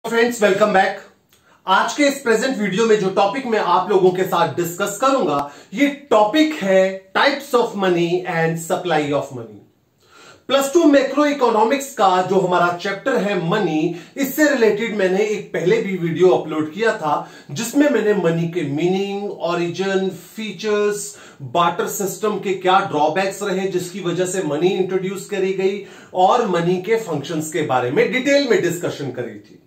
Friends, welcome back. आज के इस प्रेजेंट वीडियो में जो टॉपिक मैं आप लोगों के साथ डिस्कस करूंगा, ये टॉपिक है types of money and supply of money. +2 macro economics का जो हमारा चैप्टर है मनी, इससे रिलेटेड मैंने एक पहले भी वीडियो अपलोड किया था जिसमें मैंने मनी के meaning, origin, features, barter system के क्या ड्रॉबैक्स रहे जिसकी वजह से मनी इंट्रोड्यूस करी गई और मनी के फंक्शंस के बारे में डिटेल में डिस्कशन करी थी।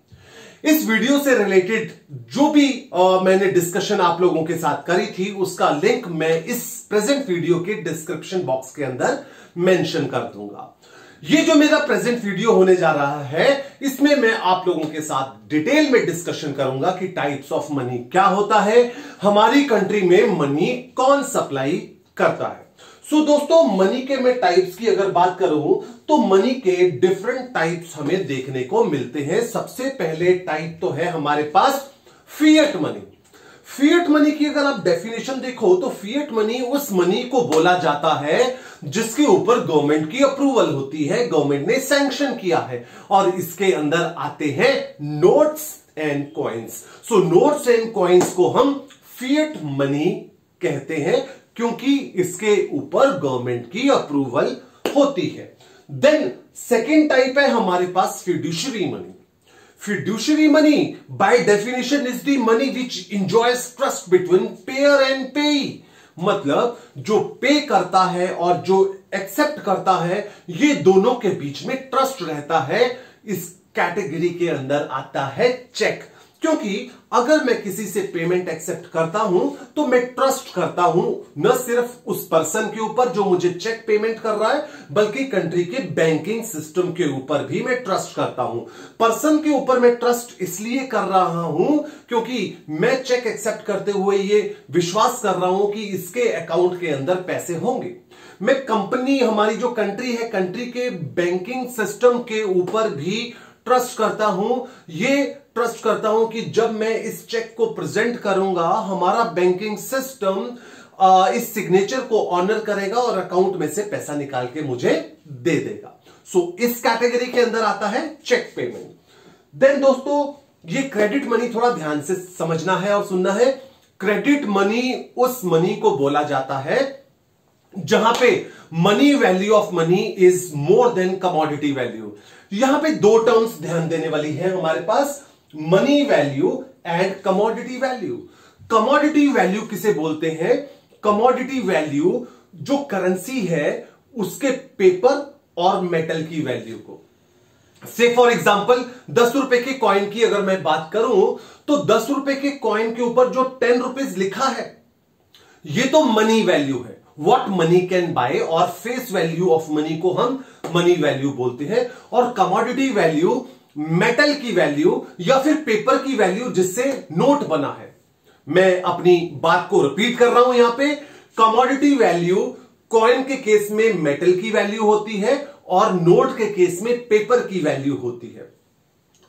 इस वीडियो से रिलेटेड जो भी मैंने डिस्कशन आप लोगों के साथ करी थी उसका लिंक मैं इस प्रेजेंट वीडियो के डिस्क्रिप्शन बॉक्स के अंदर मेंशन कर दूंगा। ये जो मेरा प्रेजेंट वीडियो होने जा रहा है, इसमें मैं आप लोगों के साथ डिटेल में डिस्कशन करूंगा कि टाइप्स ऑफ मनी क्या होता है, हमारी कंट्री में मनी कौन सप्लाई करता है। दोस्तों, मनी के मैं टाइप्स की अगर बात करूं तो मनी के डिफरेंट टाइप्स हमें देखने को मिलते हैं। सबसे पहले टाइप तो है हमारे पास फिएट मनी। फिएट मनी की अगर आप डेफिनेशन देखो तो फिएट मनी उस मनी को बोला जाता है जिसके ऊपर गवर्नमेंट की अप्रूवल होती है, गवर्नमेंट ने सैंक्शन किया है, और इसके अंदर आते हैं notes and coins. Notes and coins को हम फिएट मनी कहते हैं क्योंकि इसके ऊपर गवर्नमेंट की अप्रूवल होती है। देन सेकेंड टाइप है हमारे पास fiduciary money. Fiduciary money by definition is the money which enjoys trust between payer and payee. मतलब जो पे करता है और जो एक्सेप्ट करता है, ये दोनों के बीच में ट्रस्ट रहता है। इस कैटेगरी के अंदर आता है चेक, क्योंकि अगर मैं किसी से पेमेंट एक्सेप्ट करता हूं तो मैं ट्रस्ट करता हूं न सिर्फ उस पर्सन के ऊपर जो मुझे चेक पेमेंट कर रहा है, बल्कि कंट्री के बैंकिंग सिस्टम के ऊपर भी मैं ट्रस्ट करता हूं। पर्सन के ऊपर मैं ट्रस्ट इसलिए कर रहा हूं क्योंकि मैं चेक एक्सेप्ट करते हुए ये विश्वास कर रहा हूं कि इसके अकाउंट के अंदर पैसे होंगे। मैं कंपनी, हमारी जो कंट्री है, कंट्री के बैंकिंग सिस्टम के ऊपर भी ट्रस्ट करता हूं। ये ट्रस्ट करता हूं कि जब मैं इस चेक को प्रेजेंट करूंगा, हमारा बैंकिंग सिस्टम इस सिग्नेचर को ऑनर करेगा और अकाउंट में से पैसा निकाल के मुझे दे देगा। इस कैटेगरी के अंदर आता है चेक पेमेंट। देन दोस्तों, ये क्रेडिट मनी थोड़ा ध्यान से समझना है और सुनना है। क्रेडिट मनी उस मनी को बोला जाता है जहां पे money value of money is more than commodity value. यहां पे दो टर्म्स ध्यान देने वाली है हमारे पास, money value and commodity value. Commodity value किसे बोलते हैं? कमोडिटी वैल्यू जो करेंसी है उसके पेपर और मेटल की वैल्यू को। से फॉर एग्जांपल 10 रुपए के कॉइन की अगर मैं बात करूं तो 10 रुपए के कॉइन के ऊपर जो 10 रुपीज लिखा है, ये तो मनी वैल्यू है, व्हाट मनी कैन बाय, और फेस वैल्यू ऑफ मनी को हम मनी वैल्यू बोलते हैं। और कमोडिटी वैल्यू मेटल की वैल्यू या फिर पेपर की वैल्यू जिससे नोट बना है। मैं अपनी बात को रिपीट कर रहा हूं यहां पे। कमोडिटी वैल्यू कॉइन के केस में मेटल की वैल्यू होती है और नोट के केस में पेपर की वैल्यू होती है।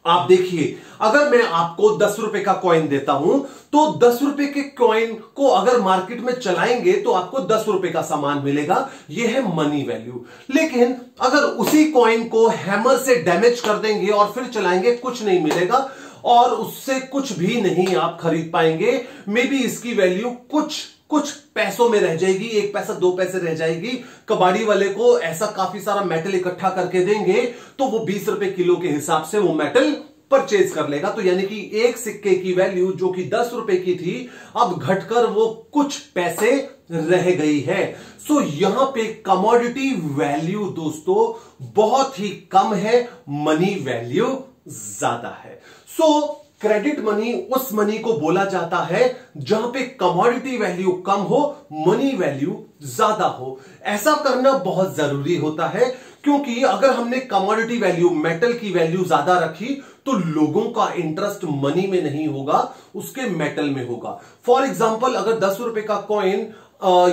आप देखिए, अगर मैं आपको 10 रुपए का कॉइन देता हूं तो 10 रुपए के कॉइन को अगर मार्केट में चलाएंगे तो आपको 10 रुपए का सामान मिलेगा, यह है मनी वैल्यू। लेकिन अगर उसी कॉइन को हैमर से डैमेज कर देंगे और फिर चलाएंगे, कुछ नहीं मिलेगा और उससे कुछ भी नहीं आप खरीद पाएंगे। मे बी इसकी वैल्यू कुछ पैसों में रह जाएगी, 1 पैसा 2 पैसे रह जाएगी। कबाड़ी वाले को ऐसा काफी सारा मेटल इकट्ठा करके देंगे तो वो 20 रुपए किलो के हिसाब से वो मेटल परचेज कर लेगा। तो यानी कि एक सिक्के की वैल्यू जो कि 10 रुपए की थी, अब घटकर वो कुछ पैसे रह गई है। यहां पे कमोडिटी वैल्यू दोस्तों बहुत ही कम है, मनी वैल्यू ज्यादा है। क्रेडिट मनी उस मनी को बोला जाता है जहां पे कमोडिटी वैल्यू कम हो, मनी वैल्यू ज्यादा हो। ऐसा करना बहुत जरूरी होता है क्योंकि अगर हमने कमोडिटी वैल्यू, मेटल की वैल्यू ज्यादा रखी तो लोगों का इंटरेस्ट मनी में नहीं होगा, उसके मेटल में होगा। फॉर एग्जांपल, अगर 10 रुपए का कॉइन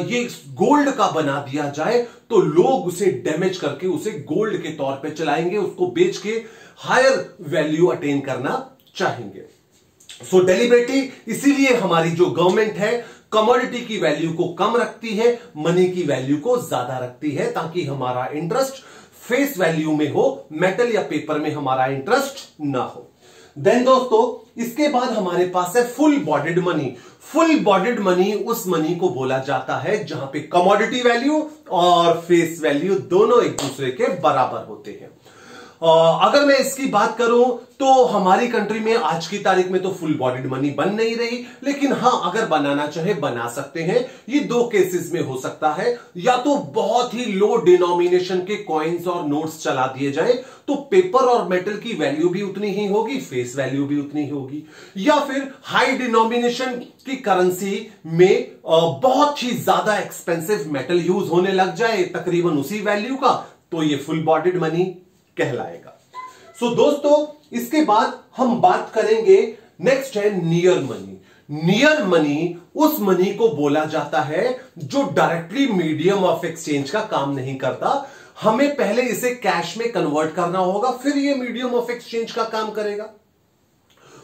ये गोल्ड का बना दिया जाए तो लोग उसे डैमेज करके उसे गोल्ड के तौर पे चलाएंगे, उसको बेच के हायर वैल्यू अटेन करना चाहेंगे। डेलिबरेटली इसीलिए हमारी जो गवर्नमेंट है कमोडिटी की वैल्यू को कम रखती है, मनी की वैल्यू को ज्यादा रखती है, ताकि हमारा इंटरेस्ट फेस वैल्यू में हो, मेटल या पेपर में हमारा इंटरेस्ट ना हो। देन दोस्तों इसके बाद हमारे पास है full bodied money. Full bodied money उस मनी को बोला जाता है जहां पे कमोडिटी वैल्यू और फेस वैल्यू दोनों एक दूसरे के बराबर होते हैं। अगर मैं इसकी बात करूं तो हमारी कंट्री में आज की तारीख में तो फुल बॉडीड मनी बन नहीं रही, लेकिन हां अगर बनाना चाहे बना सकते हैं। ये दो केसेस में हो सकता है, या तो बहुत ही लो डिनोमिनेशन के कॉइन्स और नोट्स चला दिए जाए तो पेपर और मेटल की वैल्यू भी उतनी ही होगी, फेस वैल्यू भी उतनी ही होगी, या फिर हाई डिनोमिनेशन की करेंसी में बहुत ही ज्यादा एक्सपेंसिव मेटल यूज होने लग जाए तकरीबन उसी वैल्यू का, तो ये फुल बॉडीड मनी कहलाएगा। सो दोस्तों इसके बाद हम बात करेंगे, नेक्स्ट है नियर मनी। नियर मनी उस मनी को बोला जाता है जो डायरेक्टली मीडियम ऑफ एक्सचेंज का काम नहीं करता। हमें पहले इसे कैश में कन्वर्ट करना होगा, फिर ये मीडियम ऑफ एक्सचेंज का काम करेगा।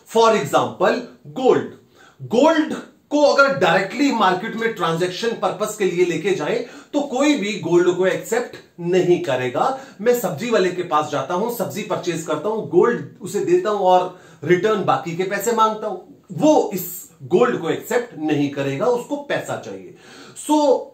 For example gold. गोल्ड को अगर डायरेक्टली मार्केट में ट्रांजैक्शन पर्पस के लिए लेके जाएं तो कोई भी गोल्ड को एक्सेप्ट नहीं करेगा। मैं सब्जी वाले के पास जाता हूं, सब्जी परचेज करता हूं, गोल्ड उसे देता हूं और रिटर्न बाकी के पैसे मांगता हूं, वो इस गोल्ड को एक्सेप्ट नहीं करेगा, उसको पैसा चाहिए। सो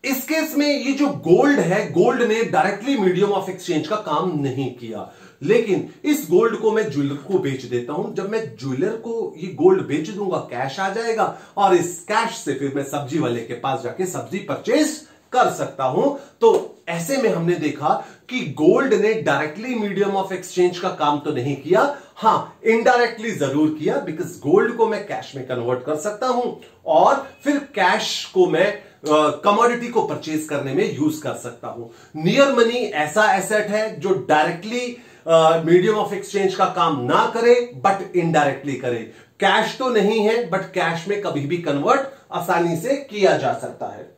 इस केस में ये जो गोल्ड है, गोल्ड ने डायरेक्टली मीडियम ऑफ एक्सचेंज का काम नहीं किया, लेकिन इस गोल्ड को मैं ज्वेलर को बेच देता हूं। जब मैं ज्वेलर को ये गोल्ड बेच दूंगा, कैश आ जाएगा और इस कैश से फिर मैं सब्जी वाले के पास जाके सब्जी परचेज कर सकता हूं। तो ऐसे में हमने देखा कि गोल्ड ने डायरेक्टली मीडियम ऑफ एक्सचेंज का काम तो नहीं किया, हां इनडायरेक्टली जरूर किया, बिकॉज गोल्ड को मैं कैश में कन्वर्ट कर सकता हूं और फिर कैश को मैं कमोडिटी को परचेज करने में यूज कर सकता हूं। नियर मनी ऐसा एसेट है जो डायरेक्टली मीडियम ऑफ एक्सचेंज का काम ना करे बट इनडायरेक्टली करे। कैश तो नहीं है बट कैश में कभी भी कन्वर्ट आसानी से किया जा सकता है।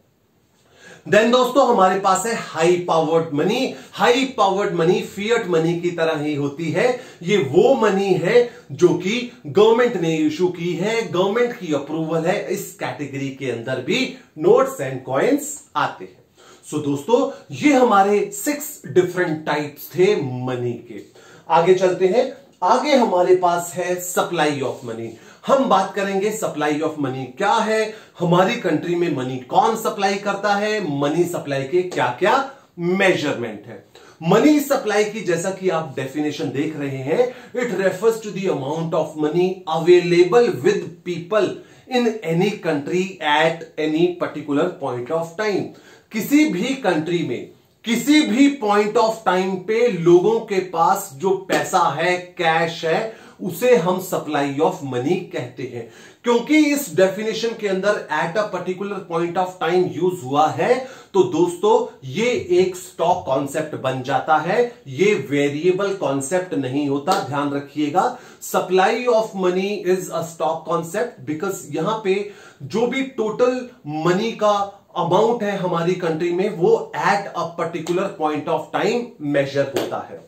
देन दोस्तों हमारे पास है high powered money. High powered money fiat money की तरह ही होती है। ये वो मनी है जो कि गवर्नमेंट ने इशू की है, गवर्नमेंट की अप्रूवल है। इस कैटेगरी के अंदर भी नोट्स एंड कॉइन्स आते हैं। सो दोस्तों ये हमारे 6 डिफरेंट टाइप्स थे मनी के। आगे चलते हैं। आगे हमारे पास है सप्लाई ऑफ मनी। हम बात करेंगे सप्लाई ऑफ मनी क्या है, हमारी कंट्री में मनी कौन सप्लाई करता है, मनी सप्लाई के क्या क्या मेजरमेंट है। मनी सप्लाई की जैसा कि आप डेफिनेशन देख रहे हैं, it refers to the amount of money available with people in any country at any particular point of time. किसी भी कंट्री में किसी भी पॉइंट ऑफ टाइम पे लोगों के पास जो पैसा है, कैश है, उसे हम सप्लाई ऑफ मनी कहते हैं। क्योंकि इस डेफिनेशन के अंदर eight a particular point of time use हुआ है, तो दोस्तों ये एक स्टॉक कॉन्सेप्ट बन जाता है, ये वेरिएबल कॉन्सेप्ट नहीं होता, ध्यान रखिएगा। Supply of money is a stock concept because यहां पे जो भी टोटल मनी का अमाउंट है हमारी कंट्री में, वो at a particular point of time major होता है।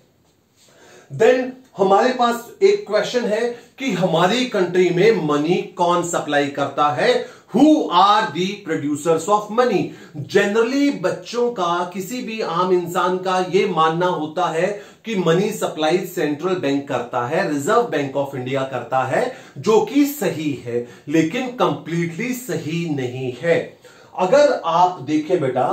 देन हमारे पास एक क्वेश्चन है कि हमारी कंट्री में मनी कौन सप्लाई करता है, who are the producers of money. Generally बच्चों का, किसी भी आम इंसान का यह मानना होता है कि मनी सप्लाई सेंट्रल बैंक करता है, रिजर्व बैंक ऑफ इंडिया करता है, जो कि सही है, लेकिन कंप्लीटली सही नहीं है। अगर आप देखें बेटा,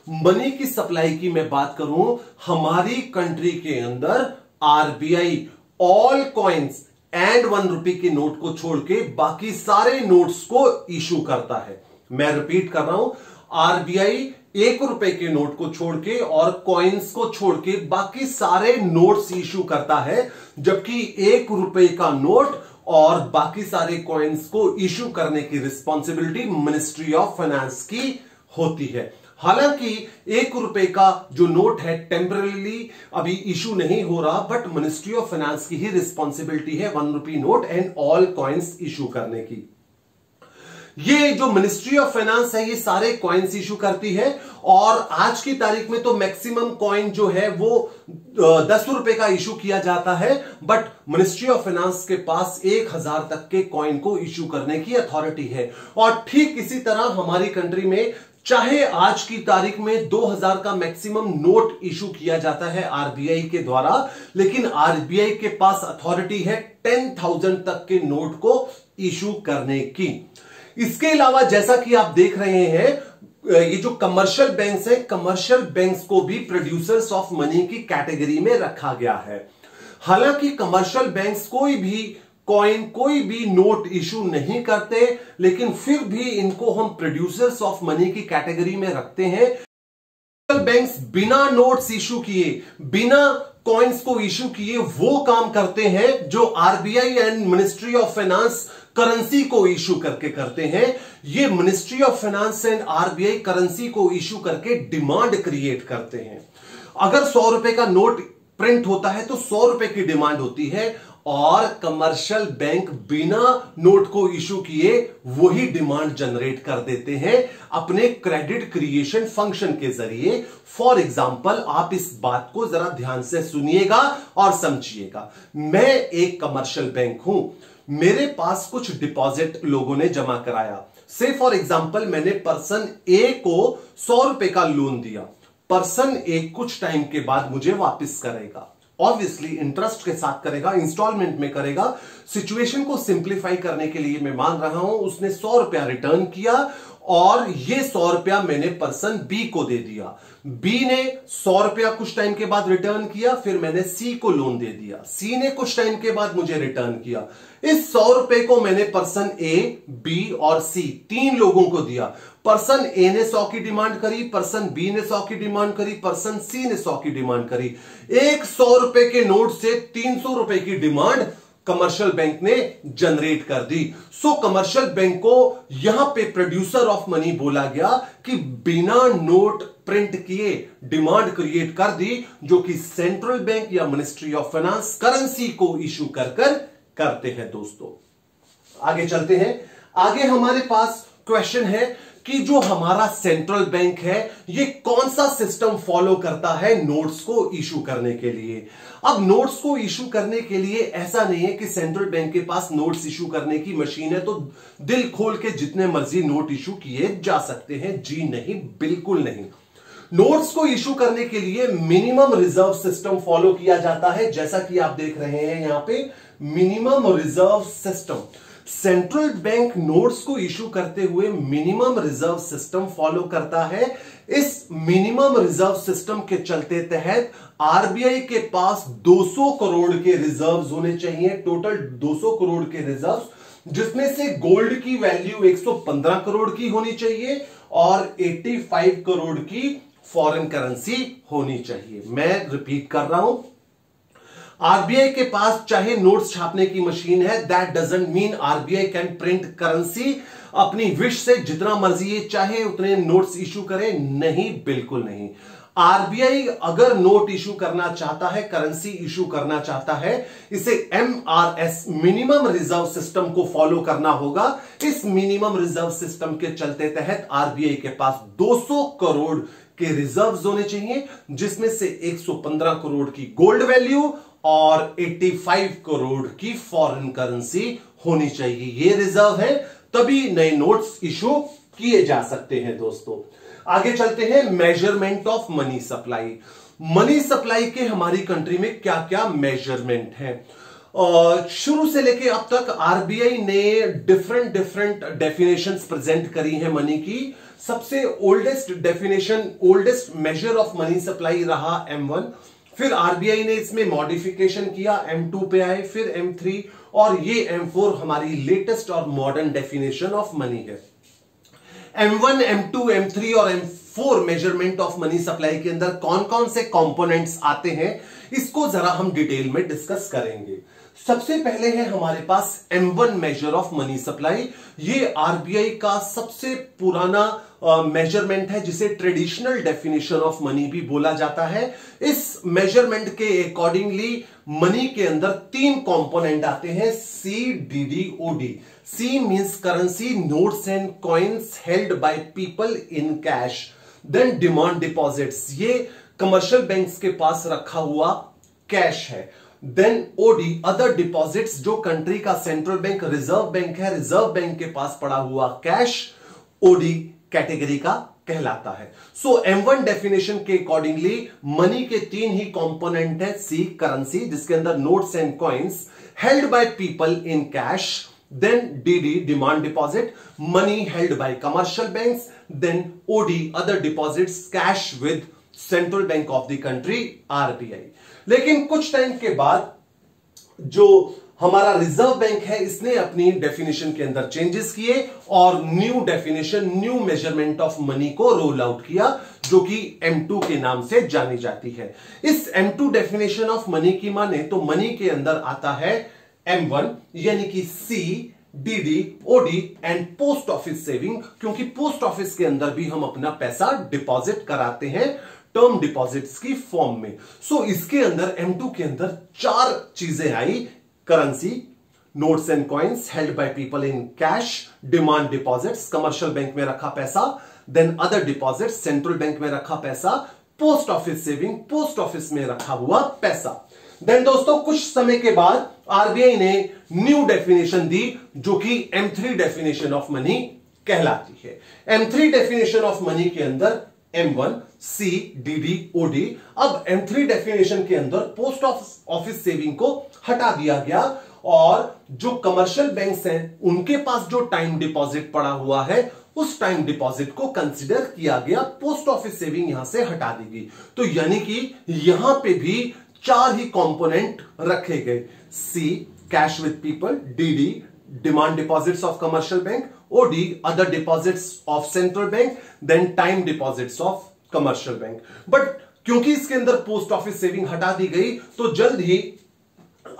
मनी की सप्लाई की मैं बात करूं, हमारी कंट्री के अंदर आरबीआई ऑल कॉइन्स एंड 1 रुपए के नोट को छोड़ के बाकी सारे नोट्स को इशू करता है। मैं रिपीट कर रहा हूं, आरबीआई 1 रुपए के नोट को छोड़ के और कॉइन्स को छोड़ के बाकी सारे नोट्स इशू करता है, जबकि 1 रुपए का नोट और बाकी सारे कॉइन्स को इशू करने की रिस्पॉन्सिबिलिटी मिनिस्ट्री ऑफ फाइनेंस की होती है। हालांकि 1 रुपए का जो नोट है टेम्पररीली अभी इशू नहीं हो रहा, बट मिनिस्ट्री ऑफ फाइनेंस की ही रिस्पॉन्सिबिलिटी है 1 rupee note and all coins issue करने की। ये जो मिनिस्ट्री ऑफ फाइनेंस है, ये सारे कॉइन्स इशू करती है, और आज की तारीख में तो मैक्सिमम कॉइन जो है वो 10 रुपए का इशू किया जाता है, बट मिनिस्ट्री ऑफ फाइनेंस के पास 1000 तक के कॉइन को इशू करने की अथॉरिटी है। और ठीक इसी तरह हमारी कंट्री में चाहे आज की तारीख में 2000 का मैक्सिमम नोट इशू किया जाता है आरबीआई के द्वारा, लेकिन आरबीआई के पास अथॉरिटी है 10,000 तक के नोट को इशू करने की। इसके अलावा जैसा कि आप देख रहे हैं, ये जो कमर्शियल बैंक्स हैं, कमर्शियल बैंक्स को भी प्रोड्यूसर्स ऑफ मनी की कैटेगरी में रखा गया है। हालांकि कमर्शियल बैंक्स कोई भी कॉइन, कोई भी नोट इशू नहीं करते, लेकिन फिर भी इनको हम प्रोड्यूसर्स ऑफ मनी की कैटेगरी में रखते हैं। बैंक्स बिना नोट्स इशू किए, बिना कॉइन्स को इशू किए वो काम करते हैं जो RBI and ministry of finance currency को इशू करके करते हैं। ये ministry of finance and RBI currency को इशू करके डिमांड क्रिएट करते हैं। अगर 100 रुपए का नोट प्रिंट होता है तो 100 रुपए की डिमांड होती है, और कमर्शियल बैंक बिना नोट को इशू किए वही डिमांड जनरेट कर देते हैं अपने क्रेडिट क्रिएशन फंक्शन के जरिए। फॉर एग्जाम्पल, आप इस बात को जरा ध्यान से सुनिएगा और समझिएगा। मैं एक कमर्शियल बैंक हूं, मेरे पास कुछ डिपॉजिट लोगों ने जमा कराया। से फॉर एग्जाम्पल, मैंने पर्सन ए को 100 रुपए का लोन दिया। पर्सन ए कुछ टाइम के बाद मुझे वापस करेगा, ऑब्वियसली इंटरेस्ट के साथ करेगा, इंस्टॉलमेंट में करेगा। सिचुएशन को सिंप्लीफाई करने के लिए मैं मान रहा हूं, उसने 100 रुपया रिटर्न किया और ये 100 रुपया मैंने पर्सन बी को दे दिया। बी ने 100 रुपया कुछ टाइम के बाद रिटर्न किया, फिर मैंने सी को लोन दे दिया। सी ने कुछ टाइम के बाद मुझे रिटर्न किया। इस 100 रुपए को मैंने पर्सन ए, बी और सी 3 लोगों को दिया। पर्सन ए ने 100 की डिमांड करी, पर्सन बी ने 100 की डिमांड करी, पर्सन सी ने 100 की डिमांड करी। एक 100 रुपए के नोट से 300 रुपए की डिमांड कमर्शियल बैंक ने जनरेट कर दी। सो कमर्शियल बैंक को यहां पे प्रोड्यूसर ऑफ मनी बोला गया कि बिना नोट प्रिंट किए डिमांड क्रिएट कर दी, जो कि सेंट्रल बैंक या मिनिस्ट्री ऑफ फाइनेंस करेंसी को इशू कर करते हैं। दोस्तों आगे चलते हैं। आगे हमारे पास क्वेश्चन है कि जो हमारा सेंट्रल बैंक है ये कौन सा सिस्टम फॉलो करता है नोट्स को इशू करने के लिए। अब नोट्स को इशू करने के लिए ऐसा नहीं है कि सेंट्रल बैंक के पास नोट्स इशू करने की मशीन है तो दिल खोल के जितने मर्जी नोट इशू किए जा सकते हैं। जी नहीं, बिल्कुल नहीं। नोट्स को इशू करने के लिए मिनिमम रिजर्व सिस्टम फॉलो किया जाता है, जैसा कि आप देख रहे हैं यहां पे minimum reserve system. Central bank notes को इशू करते हुए मिनिमम रिजर्व सिस्टम फॉलो करता है। इस मिनिमम रिजर्व सिस्टम के चलते तहत आरबीआई के पास 200 करोड़ के रिजर्व्स होने चाहिए, टोटल 200 करोड़ के रिजर्व्स, जिसमें से गोल्ड की वैल्यू 115 करोड़ की होनी चाहिए और 85 करोड़ की फॉरेन करेंसी होनी चाहिए। मैं रिपीट कर रहा हूं, आरबीआई के पास चाहे नोट्स छापने की मशीन है, that doesn't mean RBI can print currency. अपनी विश से जितना मर्जी ये चाहे उतने नोट्स इशू करे, नहीं, बिल्कुल नहीं। आरबीआई अगर नोट इशू करना चाहता है, करेंसी इशू करना चाहता है, इसे एमआरएस मिनिमम रिजर्व सिस्टम को फॉलो करना होगा। इस मिनिमम रिजर्व सिस्टम के चलते तहत आरबीआई के पास 200 करोड़ के रिजर्व्स होने चाहिए, जिसमें से 115 करोड़ की गोल्ड वैल्यू और 85 करोड़ की फॉरेन करेंसी होनी चाहिए। ये रिजर्व है, तभी नए नोट्स इशू किए जा सकते हैं। दोस्तों आगे चलते हैं। Measurement of money supply. Money supply के हमारी कंट्री में क्या क्या मेजरमेंट है? शुरू से लेके अब तक आरबीआई ने डिफरेंट डेफिनेशंस प्रेजेंट करी है मनी की। सबसे oldest definition, oldest measure of money supply रहा M1। फिर आरबीआई ने इसमें मॉडिफिकेशन किया, M2 पे आए, फिर M3 और ये M4 हमारी लेटेस्ट और मॉडर्न डेफिनेशन ऑफ मनी है। M1, M2, M3 और M4 measurement of money supply के अंदर कौन कौन से कंपोनेंट्स आते हैं, इसको जरा हम डिटेल में डिस्कस करेंगे। सबसे पहले है हमारे पास M1 measure of money supply. ये आरबीआई का सबसे पुराना मेजरमेंट है, जिसे ट्रेडिशनल डेफिनेशन ऑफ मनी भी बोला जाता है। इस मेजरमेंट के अकॉर्डिंगली मनी के अंदर 3 कंपोनेंट आते हैं, CDD-OD। C means currency, notes and coins held by people in cash. Then demand deposits, ये कमर्शियल बैंक्स के पास रखा हुआ कैश है। देन OD, अदर डिपॉजिट्स, जो कंट्री का सेंट्रल बैंक, रिजर्व बैंक है, रिजर्व बैंक के पास पड़ा हुआ कैश OD कैटेगरी का कहलाता है। सो M1 डेफिनेशन के अकॉर्डिंगली मनी के 3 ही कंपोनेंट है। सी करेंसी, जिसके अंदर notes and coins held by people in cash, then DD demand deposit, money held by commercial banks, then OD other deposits, cash with central bank of the country RBI। लेकिन कुछ time के बाद जो हमारा reserve bank है इसने अपनी definition के अंदर चेंजेस किए और new definition, new measurement of money को रोल आउट किया, जो कि M2 के नाम से जानी जाती है। इस M2 डेफिनेशन ऑफ मनी की माने तो मनी के अंदर आता है M1 यानी कि C, DD, OD and post office saving, क्योंकि पोस्ट ऑफिस के अंदर भी हम अपना पैसा डिपॉजिट कराते हैं टर्म डिपॉजिट्स की फॉर्म में। सो इसके अंदर M2 के अंदर 4 चीजें आई। Currency, notes and coins held by people in cash, demand deposits, commercial bank में रखा पैसा, then other deposits, central bank में रखा पैसा, post office saving, post office में रखा हुआ पैसा। देन दोस्तों कुछ समय के बाद आरबीआई ने न्यू डेफिनेशन दी, जो कि M3 डेफिनेशन ऑफ मनी कहलाती है। M3 डेफिनेशन ऑफ मनी के अंदर M1, C, DD, OD। अब M3 डेफिनेशन के अंदर पोस्ट ऑफिस सेविंग को हटा दिया गया और जो कमर्शियल बैंक्स हैं उनके पास जो टाइम डिपॉजिट पड़ा हुआ है उस टाइम डिपॉजिट को कंसीडर किया गया, पोस्ट ऑफिस सेविंग यहां से हटा दी गई। तो यानी कि यहां पे भी 4 ही कंपोनेंट रखे गए। C, cash with people, DD, demand deposits of commercial bank, OD, other deposits of central bank, then time deposits of commercial bank. But क्योंकि इसके अंदर पोस्ट ऑफिस सेविंग हटा दी गई तो जल्द ही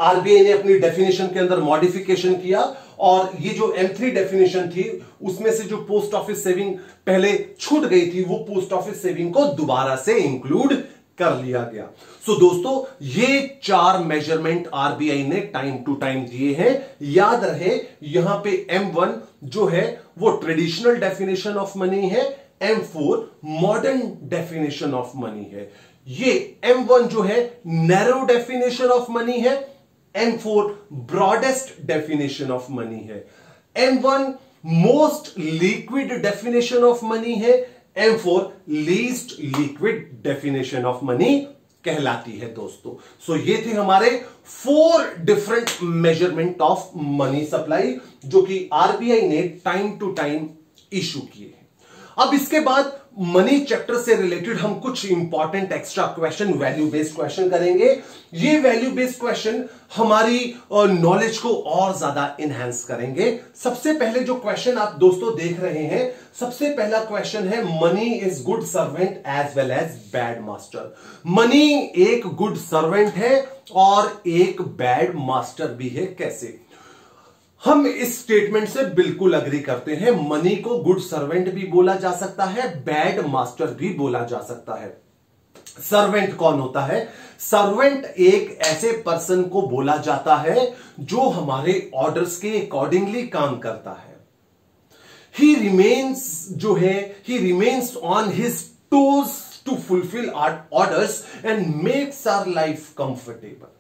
आरबीआई ने अपनी डेफिनेशन के अंदर मॉडिफिकेशन किया और ये जो M3 डेफिनेशन थी उसमें से जो पोस्ट ऑफिस सेविंग पहले छूट गई थी वो पोस्ट ऑफिस सेविंग को दोबारा से इंक्लूड कर लिया गया। सो दोस्तों ये 4 मेजरमेंट आरबीआई ने टाइम टू टाइम दिए हैं। याद रहे यहां पे M1 जो है वो ट्रेडिशनल डेफिनेशन ऑफ मनी है, M4 modern definition of money है, ये M1 जो है नैरो डेफिनेशन ऑफ मनी है, M4 broadest definition of money है, M1 most liquid definition of money है, M4 least liquid definition of money कहलाती है दोस्तों। सो ये थे हमारे 4 different measurement of money supply जो कि आरबीआई ने टाइम टू टाइम इशू किए हैं। अब इसके बाद मनी चैप्टर से रिलेटेड हम कुछ important extra question, value based question करेंगे। ये वैल्यू बेस्ड क्वेश्चन हमारी नॉलेज को और ज्यादा इनहेंस करेंगे। सबसे पहले जो क्वेश्चन आप दोस्तों देख रहे हैं, सबसे पहला क्वेश्चन है money is good servant as well as bad master. Money एक गुड सर्वेंट है और एक बैड मास्टर भी है। कैसे? हम इस स्टेटमेंट से बिल्कुल अग्री करते हैं। मनी को गुड सर्वेंट भी बोला जा सकता है, बैड मास्टर भी बोला जा सकता है। सर्वेंट कौन होता है? सर्वेंट एक ऐसे पर्सन को बोला जाता है जो हमारे ऑर्डर्स के अकॉर्डिंगली काम करता है। He remains on his toes to fulfil our orders and makes our life comfortable.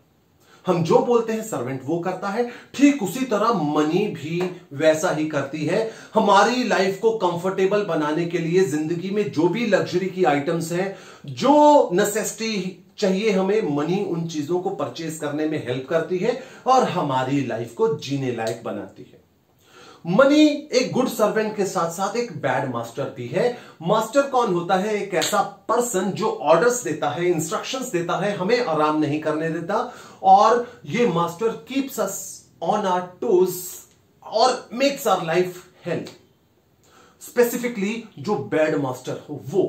हम जो बोलते हैं सर्वेंट वो करता है, ठीक उसी तरह मनी भी वैसा ही करती है। हमारी लाइफ को कंफर्टेबल बनाने के लिए जिंदगी में जो भी लग्जरी की आइटम्स हैं, जो नेसेसिटी चाहिए हमें, मनी उन चीजों को परचेज करने में हेल्प करती है और हमारी लाइफ को जीने लायक बनाती है। मनी एक गुड सर्वेंट के साथ साथ एक बैड मास्टर भी है। मास्टर कौन होता है? एक ऐसा पर्सन जो ऑर्डर्स देता है, इंस्ट्रक्शंस देता है, हमें आराम नहीं करने देता, और ये master keeps us on our toes और makes our life hell. Specifically जो बैड मास्टर हो वो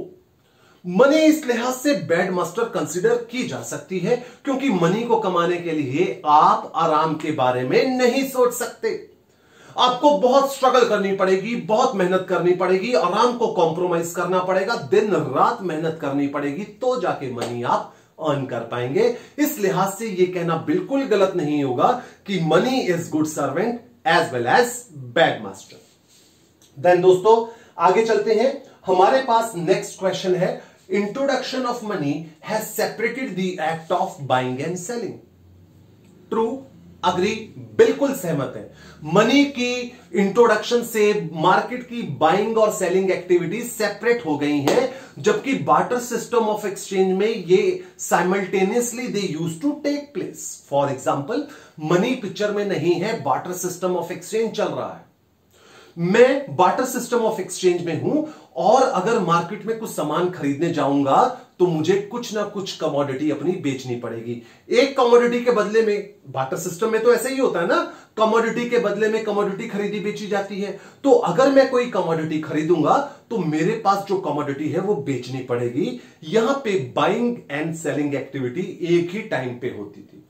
मनी इस लिहाज से बैड मास्टर कंसिडर की जा सकती है क्योंकि मनी को कमाने के लिए आप आराम के बारे में नहीं सोच सकते। आपको बहुत स्ट्रगल करनी पड़ेगी, बहुत मेहनत करनी पड़ेगी, आराम को कॉम्प्रोमाइज करना पड़ेगा, दिन रात मेहनत करनी पड़ेगी, तो जाके मनी आप अर्न कर पाएंगे। इस लिहाज से यह कहना बिल्कुल गलत नहीं होगा कि money is good servant as well as bad master. Then दोस्तों आगे चलते हैं। हमारे पास नेक्स्ट क्वेश्चन है, introduction of money has separated the act of buying and selling. True agree, बिल्कुल सहमत है। मनी की इंट्रोडक्शन से मार्केट की बाइंग और सेलिंग एक्टिविटीज सेपरेट हो गई हैं, जबकि बार्टर सिस्टम ऑफ एक्सचेंज में ये simultaneously they use to take place. For example, money picture में नहीं है, बार्टर सिस्टम ऑफ एक्सचेंज चल रहा है। मैं बार्टर सिस्टम ऑफ एक्सचेंज में हूं और अगर मार्केट में कुछ सामान खरीदने जाऊंगा तो मुझे कुछ ना कुछ कमोडिटी अपनी बेचनी पड़ेगी। एक कमोडिटी के बदले में, बार्टर सिस्टम में तो ऐसा ही होता है ना, कमोडिटी के बदले में कमोडिटी खरीदी बेची जाती है। तो अगर मैं कोई कमोडिटी खरीदूंगा तो मेरे पास जो कमोडिटी है वो बेचनी पड़ेगी। यहां पे बाइंग एंड सेलिंग एक्टिविटी एक ही टाइम पे होती थी,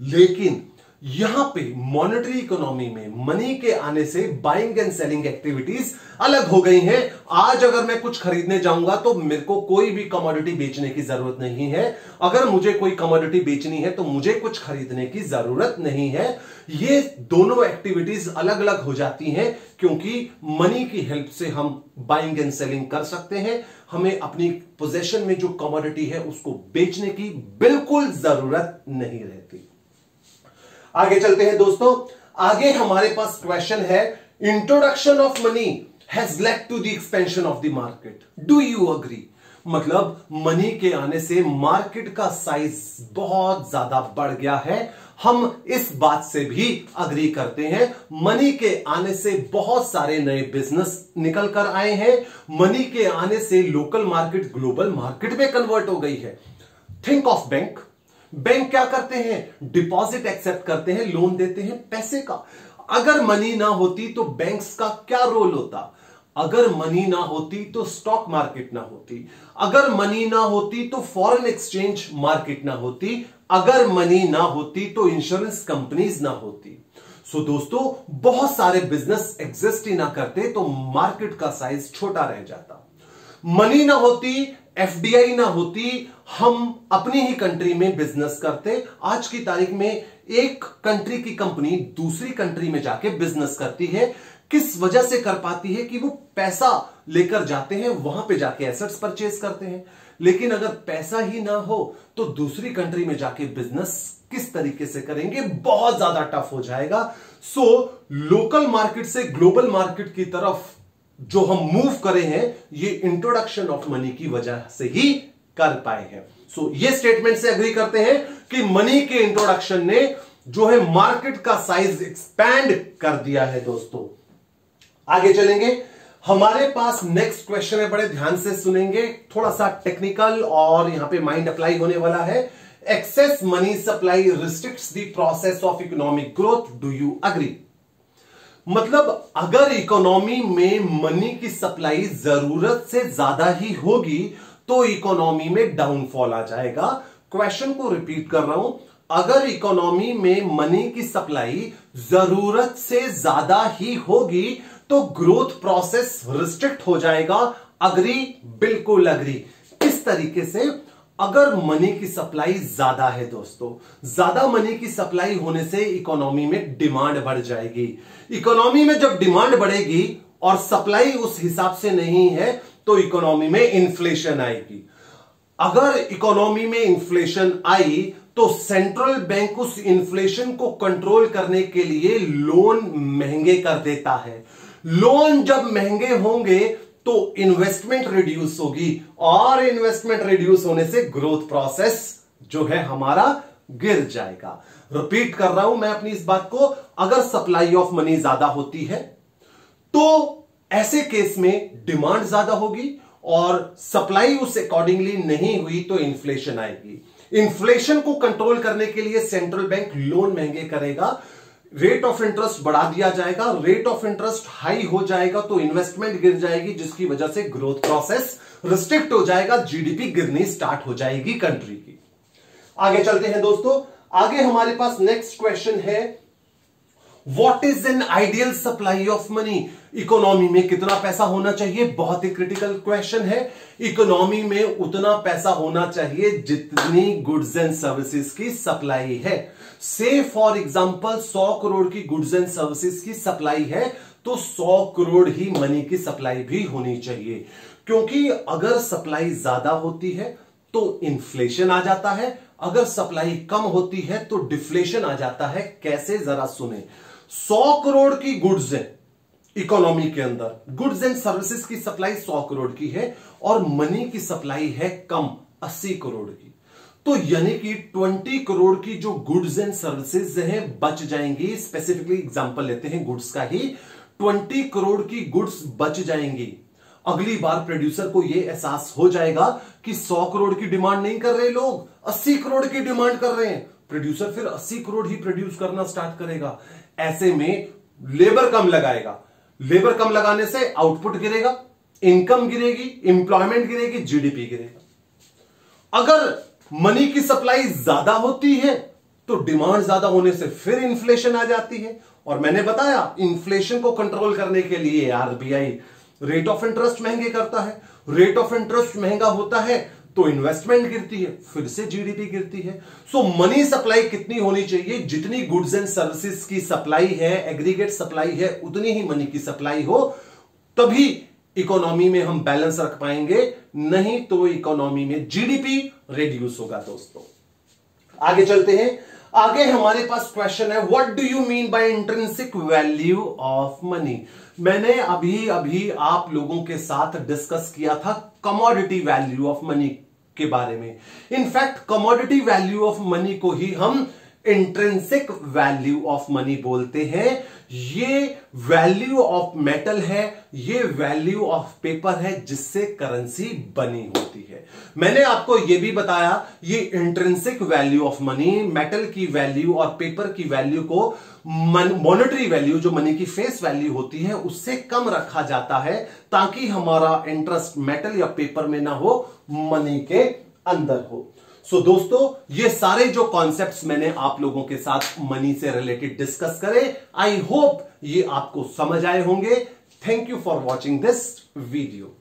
लेकिन यहां पे मॉनेटरी इकोनॉमी में मनी के आने से बाइंग एंड सेलिंग एक्टिविटीज अलग हो गई हैं। आज अगर मैं कुछ खरीदने जाऊंगा तो मेरे को कोई भी कमोडिटी बेचने की जरूरत नहीं है। अगर मुझे कोई कमोडिटी बेचनी है तो मुझे कुछ खरीदने की जरूरत नहीं है। ये दोनों एक्टिविटीज अलग अलग हो जाती हैं क्योंकि मनी की हेल्प से हम बाइंग एंड सेलिंग कर सकते हैं। हमें अपनी पोजेशन में जो कमोडिटी है उसको बेचने की बिल्कुल जरूरत नहीं रहती। आगे चलते हैं दोस्तों। आगे हमारे पास क्वेश्चन है, introduction of money has led to the expansion of the market, do you agree? मतलब मनी के आने से मार्केट का साइज बहुत ज्यादा बढ़ गया है। हम इस बात से भी अग्री करते हैं। मनी के आने से बहुत सारे नए बिजनेस निकल कर आए हैं। मनी के आने से लोकल मार्केट ग्लोबल मार्केट में कन्वर्ट हो गई है। Think of bank. बैंक क्या करते हैं? डिपॉजिट एक्सेप्ट करते हैं, लोन देते हैं पैसे का। अगर मनी ना होती तो बैंक्स का क्या रोल होता? अगर मनी ना होती तो स्टॉक मार्केट ना होती। अगर मनी ना होती तो फॉरेन एक्सचेंज मार्केट ना होती। अगर मनी ना होती तो इंश्योरेंस कंपनीज ना होती। सो दोस्तों, बहुत सारे बिजनेस एग्जिस्ट ही ना करते तो मार्केट का साइज छोटा रह जाता। मनी ना होती, एफडीआई ना होती, हम अपनी ही कंट्री में बिजनेस करते। आज की तारीख में एक कंट्री की कंपनी दूसरी कंट्री में जाके बिजनेस करती है। किस वजह से कर पाती है? कि वो पैसा लेकर जाते हैं, वहां पे जाके एसेट्स परचेज करते हैं। लेकिन अगर पैसा ही ना हो तो दूसरी कंट्री में जाके बिजनेस किस तरीके से करेंगे? बहुत ज्यादा टफ हो जाएगा। सो लोकल मार्केट से ग्लोबल मार्केट की तरफ जो हम मूव करे हैं, ये इंट्रोडक्शन ऑफ मनी की वजह से ही कर पाए हैं। सो ये स्टेटमेंट से एग्री करते हैं कि मनी के इंट्रोडक्शन ने जो है मार्केट का साइज एक्सपैंड कर दिया है। दोस्तों आगे चलेंगे। हमारे पास नेक्स्ट क्वेश्चन है, बड़े ध्यान से सुनेंगे, थोड़ा सा टेक्निकल और यहां पे माइंड अप्लाई होने वाला है। Excess money supply restricts the process of economic growth, do you agree? मतलब अगर इकोनॉमी में मनी की सप्लाई जरूरत से ज्यादा ही होगी तो इकोनॉमी में डाउनफॉल आ जाएगा। क्वेश्चन को रिपीट कर रहा हूं, अगर इकोनॉमी में मनी की सप्लाई जरूरत से ज्यादा ही होगी तो ग्रोथ प्रोसेस रिस्ट्रिक्ट हो जाएगा। अग्री? बिल्कुल अग्री। किस तरीके से? अगर मनी की सप्लाई ज्यादा है दोस्तों, ज्यादा मनी की सप्लाई होने से इकोनॉमी में डिमांड बढ़ जाएगी। इकोनॉमी में जब डिमांड बढ़ेगी और सप्लाई उस हिसाब से नहीं है तो इकोनॉमी में इन्फ्लेशन आएगी। अगर इकोनॉमी में इन्फ्लेशन आई तो सेंट्रल बैंक उस इन्फ्लेशन को कंट्रोल करने के लिए लोन महंगे कर देता है। लोन जब महंगे होंगे तो इन्वेस्टमेंट रिड्यूस होगी और इन्वेस्टमेंट रिड्यूस होने से ग्रोथ प्रोसेस जो है हमारा गिर जाएगा। रिपीट कर रहा हूं मैं अपनी इस बात को, अगर सप्लाई ऑफ मनी ज्यादा होती है तो ऐसे केस में डिमांड ज्यादा होगी और सप्लाई उस अकॉर्डिंगली नहीं हुई तो इन्फ्लेशन आएगी। इन्फ्लेशन को कंट्रोल करने के लिए सेंट्रल बैंक लोन महंगे करेगा, रेट ऑफ इंटरेस्ट बढ़ा दिया जाएगा। रेट ऑफ इंटरेस्ट हाई हो जाएगा तो इन्वेस्टमेंट गिर जाएगी, जिसकी वजह से ग्रोथ प्रोसेस रिस्ट्रिक्ट हो जाएगा, जीडीपी गिरनी स्टार्ट हो जाएगी कंट्री की। आगे चलते हैं दोस्तों। आगे हमारे पास नेक्स्ट क्वेश्चन है, what is an ideal supply of money? Economy में कितना पैसा होना चाहिए? बहुत ही क्रिटिकल क्वेश्चन है। इकोनॉमी में उतना पैसा होना चाहिए जितनी गुड्स एंड सर्विसेज की सप्लाई है। से फॉर एग्जांपल 100 करोड़ की गुड्स एंड सर्विसेज की सप्लाई है तो 100 करोड़ ही मनी की सप्लाई भी होनी चाहिए, क्योंकि अगर सप्लाई ज्यादा होती है तो इन्फ्लेशन आ जाता है। अगर सप्लाई कम होती है तो डिफ्लेशन आ जाता है। कैसे, जरा सुने। 100 करोड़ की गुड्स है इकोनॉमी के अंदर, गुड्स एंड सर्विसेज की सप्लाई 100 करोड़ की है और मनी की सप्लाई है कम 80 करोड़ की। तो यानी कि 20 करोड़ की जो गुड्स एंड सर्विसेज हैं बच जाएंगी। स्पेसिफिकली एग्जांपल लेते हैं गुड्स का ही, 20 करोड़ की गुड्स बच जाएंगी। अगली बार प्रोड्यूसर को यह एहसास हो जाएगा कि 100 करोड़ की डिमांड नहीं कर रहे लोग, 80 करोड़ की डिमांड कर रहे हैं। प्रोड्यूसर फिर 80 करोड़ ही प्रोड्यूस करना स्टार्ट करेगा। ऐसे में लेबर कम लगाएगा, लेबर कम लगाने से आउटपुट गिरेगा, इनकम गिरेगी, इंप्लॉयमेंट गिरेगी, जीडीपी गिरेगा। अगर मनी की सप्लाई ज्यादा होती है तो डिमांड ज्यादा होने से फिर इन्फ्लेशन आ जाती है। और मैंने बताया इन्फ्लेशन को कंट्रोल करने के लिए आरबीआई रेट ऑफ इंटरेस्ट महंगे करता है। रेट ऑफ इंटरेस्ट महंगा होता है तो इन्वेस्टमेंट गिरती है, फिर से जीडीपी गिरती है। सो मनी सप्लाई कितनी होनी चाहिए? जितनी गुड्स एंड सर्विसेज की सप्लाई है, एग्रीगेट सप्लाई है, उतनी ही मनी की सप्लाई हो, तभी इकोनॉमी में हम बैलेंस रख पाएंगे, नहीं तो इकोनॉमी में जीडीपी रिड्यूस होगा। दोस्तों आगे चलते हैं। आगे हमारे पास क्वेश्चन है, what do you mean by intrinsic value of money? मैंने अभी आप लोगों के साथ डिस्कस किया था कमोडिटी वैल्यू ऑफ मनी के बारे में। In fact commodity value of money को ही हम इंट्रिंसिक वैल्यू ऑफ मनी बोलते हैं। ये वैल्यू ऑफ मेटल है, ये वैल्यू ऑफ पेपर है जिससे करेंसी बनी होती है। मैंने आपको यह भी बताया ये intrinsic value of money, metal की वैल्यू और पेपर की वैल्यू को मॉनेटरी वैल्यू जो मनी की फेस वैल्यू होती है उससे कम रखा जाता है, ताकि हमारा इंटरेस्ट मेटल या पेपर में ना हो, मनी के अंदर हो। सो दोस्तों ये सारे जो कॉन्सेप्ट्स मैंने आप लोगों के साथ मनी से रिलेटेड डिस्कस करे, आई होप ये आपको समझ आए होंगे। Thank you for watching this video.